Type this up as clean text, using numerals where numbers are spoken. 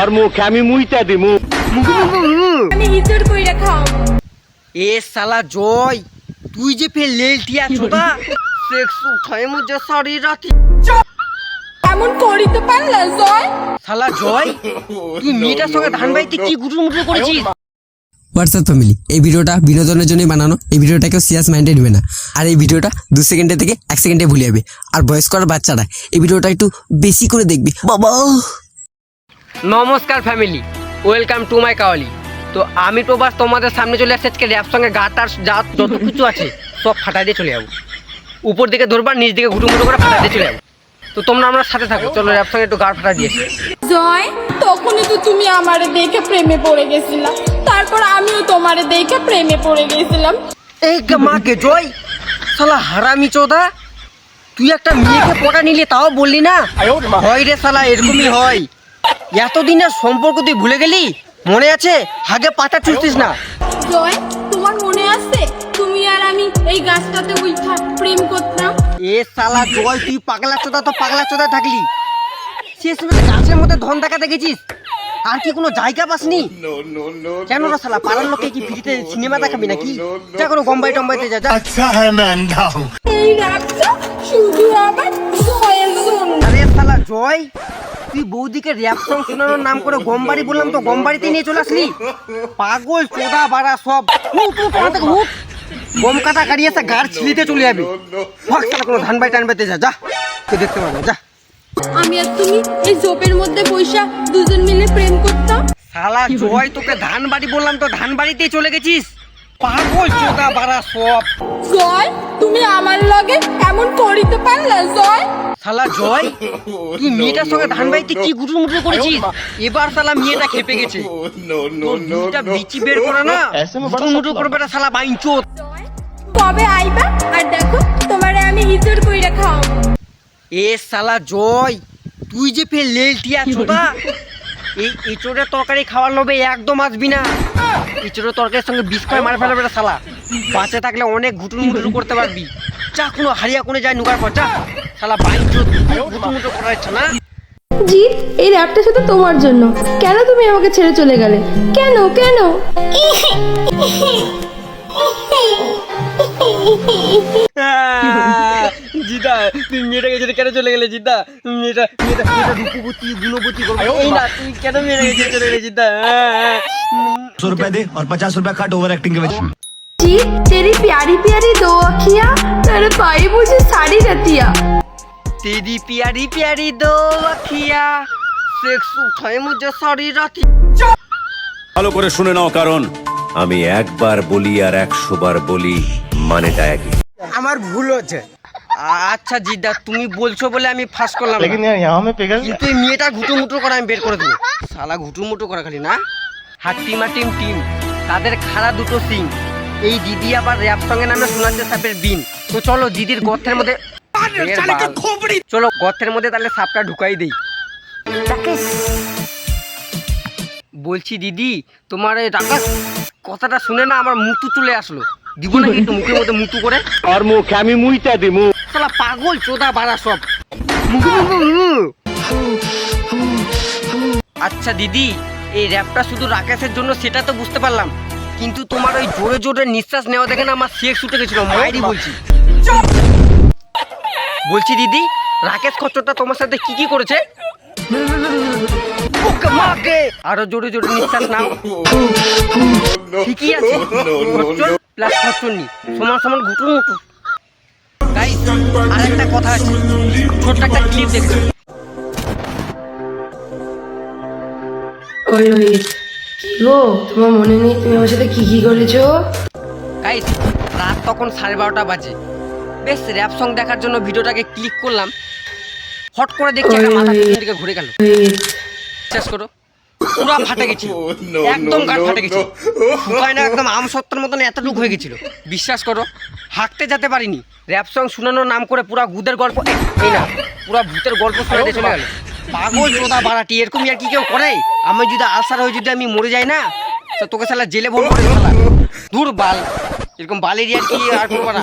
আর মুখে আমি মুইতা দিমু আমি হিজর কইরা খাও এ সালা জয় তুই যে ফের লেলটিয়া চোদা সেক্স উঠায় মুঝে সারি রাতি এমন করিতে পারলা জয় সালা জয় তুই মেয়েটার সঙ্গে ধান বাইতে কি গুটুর মুটুর করেছিস? হোয়াটসঅ্যাপ ফ্যামিলি, এই ভিডিওটা বিনোদনের জন্যই বানানো। এই ভিডিওটা কেউ সিরিয়াস মাইন্ডে নেবে না। আর এই ভিডিওটা 2 সেকেন্ডে থেকে 1 সেকেন্ডে ভুলে যাবে। আর বয়স করার বাচ্চারা এই ভিডিওটা একটু বেশি করে দেখবি বাবা। নমস্কার family, welcome to my qawwali. তো আমি তো বাস তোমাদের সামনে চলে আসছি আজকে র্যাপ সঙ্গে গাটার যা যত কিছু আছে সব ফাটা দিয়ে চলে যাবো। উপর দিকে ধরবার নিচ দিকে ঘুটুমুটু করে ফাটা দিয়ে চলে যাবো। তো তোমরা আমরা সাথে থাকো, চলো র্যাপ সঙ্গে একটু গা ফাটা দিয়েছি। জয় তখনই তো তুমি আমারে দেখে প্রেমে পড়ে গেছিলা, তারপর আমিও তোমারে দেখে প্রেমে পড়ে গেছিলাম। এই মাকে জয় শালা হারামি চোদা, তুই একটা মেয়েকে পটা নিলে তাও বললি না? হয় রে শালা, এরকমই হয়। এতদিনের সম্পর্ক তুই ভুলে গেলি? মনে আছে হাগে পাতা চুষতিস না? জয় তোমার মনে আছে তুমি আর আমি এই গাছটাতে উঠা প্রেম করতাম? এ শালা জয়, তুই পাগলা চোদা তো পাগলা চোদা থাকলি। শেষ মেয়ে গাছের মধ্যে ধন দেখাতে গেছিস, আর কি কোনো জায়গা পাসনি? কেন রে শালা, পাড়ার লোকে কি ফ্রিতে সিনেমা দেখাবি নাকি? যা কোনো গম্বাই টম্বাইতে যা যা। এই রাতটা শুধু আমার জয়ের জন্য। আরে শালা জয়, তুই বৌদিকে র্যাপ সং শোনানোর নাম করে গমবাড়ি বললাম তো গমবাড়িতে নিয়ে চলে আসলি? পাগল চোদা বাড়া সব। গম কাটা কাটিয়েছে গাড় ছিলিতে চলে যাবে। ভাগ শালা, কোনো ধান বাই টান বাইতে যা যা, তুই দেখতে পাবো যা। আমি আর তুমি এই জোপের মধ্যে বৈশা দুজন মিলে প্রেম করতাম। শালা জয়, তোকে ধান বাড়ি বললাম তো ধান বাড়িতেই চলে গেছিস। পাগল চোদা বাড়া সব। জয় তুমি আমার লগে এমন করিতে পারলা? জয় শালা জয়, তুই মেয়েটার সঙ্গে ধান বাড়িতে কি গুটুর মুটুর করেছিস? এবার শালা মেয়েটা খেপে গেছে। তোর বিচি বের করে না গুটুর মুটুর করবে না শালা বাইঞ্চোদ। কবে আইবা আর দেখো তোমারে আমি হিজর কইরা খাও। এ শালা জয়, তুই যে ফের লেলটিয়া চোদা, এই এঁচোড়ের তরকারি খাওয়ার লোভে একদম আসবি না। এঁচোড়ের তরকারির সঙ্গে বিষ করে মার ফেলবে না শালা। বাঁচে থাকলে অনেক ঘুটুর মুটুর করতে পারবি। যা কোনো হারিয়া কোনে যায় নুকার পর যা। শালা বাইঞ্চোদ, ঘুটুর মুটুর করার ইচ্ছা না? জি, এই র্যাপটা শুধু তোমার জন্য। কেন তুমি আমাকে ছেড়ে চলে গেলে? কেন কেন? জিদা, তুই মেয়েটাকে ছেড়ে কেন চলে গেলে? জিদা, মেয়েটা রূপবতী গুণবতী করবে এই না, তুই কেন মেয়েটাকে ছেড়ে চলে গেলে? জিদা 100 रुपए दे और 50 रुपए कट ओवर एक्टिंग के वजह। जी, तेरी प्यारी प्यारी दो अखियां तेरे पाई मुझे साड़ी रतिया। तेरी प्यारी प्यारी दो अखियां सेक्स उठाए मुझे सारी राती। ভালো করে শুনে নাও, কারণ আমি একবার বলি আর 100 বার বলি, মানেটা একই। আমার ভুল হচ্ছে। আচ্ছা জিদা, তুমি বলছো বলে আমি ফাঁস করলাম না। কিন্তু এই মেয়েটা ঘুটুমুটু করা আমি বের করে দেবো। শালা ঘুটুমুটু করা খালি না, হাট্টিমা টিম টিম তাদের খাড়া দুটো সিং। এই দিদি আবার র্যাপ সঙ্গে নামে শোনাচ্ছে সাপের বিন। তো চলো দিদির গর্তের মধ্যে, চলো গর্তের মধ্যে তাহলে সাপটা ঢুকাই দেই। বলছি দিদি, তোমার এই রাকাস কথাটা শুনে না আমার মুতু চলে আসলো। দিব নাকি একটু মুখের মধ্যে মুতু করে? আর মুখে আমি মুইতা দিমু। শালা পাগল চোদা বাড়া সব। আচ্ছা দিদি, এই র্যাপটা শুধু রাকেশের জন্য সেটা তো বুঝতে পারলাম, কিন্তু তোমার ওই জোরে জোরে নিঃশ্বাস নেওয়া দেখে না আমার সেক্স উঠে গেছিল। মায়েরই বলছি। বলছি দিদি, রাকেশ খচ্চরটা তোমার সাথে কি কি করেছে? আরো জোরে জোরে নিঃশ্বাস নাও। ঠিকই আছে, খচ্চর প্লাস খচ্চরনি সমান সমান ঘুটুর মুটু। গাইস, আর একটা কথা আছে, ছোট্ট একটা ক্লিপ দেখো। ওই ওই কি গো, তোমার মনে নেই তুমি আমার সাথে কি কি করেছো? গাইস, রাত তখন 12:30 বাজে। বেশ র্যাপ সং দেখার জন্য ভিডিওটাকে ক্লিক করলাম। হট করে দেখছি একটা মাথা পিছন দিকে ঘুরে গেল। শেষ করো, পুরো ফাটে গেছিল, একদম গাঢ় ফাটে গেছিল। শুকায় না, একদম আম সত্তর মতন এতটুকু হয়ে গেছিল। বিশ্বাস করো, হাঁটতে যেতে পারিনি। র্যাপ সং শোনানোর নাম করে পুরা গুদের গল্প, এই না পুরা ভূতের গল্প শোনাতে চলে গেল। পাগল চোদা বাড়াটি, এরকম আর কি কেউ করে? আমি যদি আলসার হয়ে যদি আমি মরে যাই না, তো তোকে শালা জেলে ভরবো শালা। দূর বাল, এরকম বালের আর কি আর করবো না।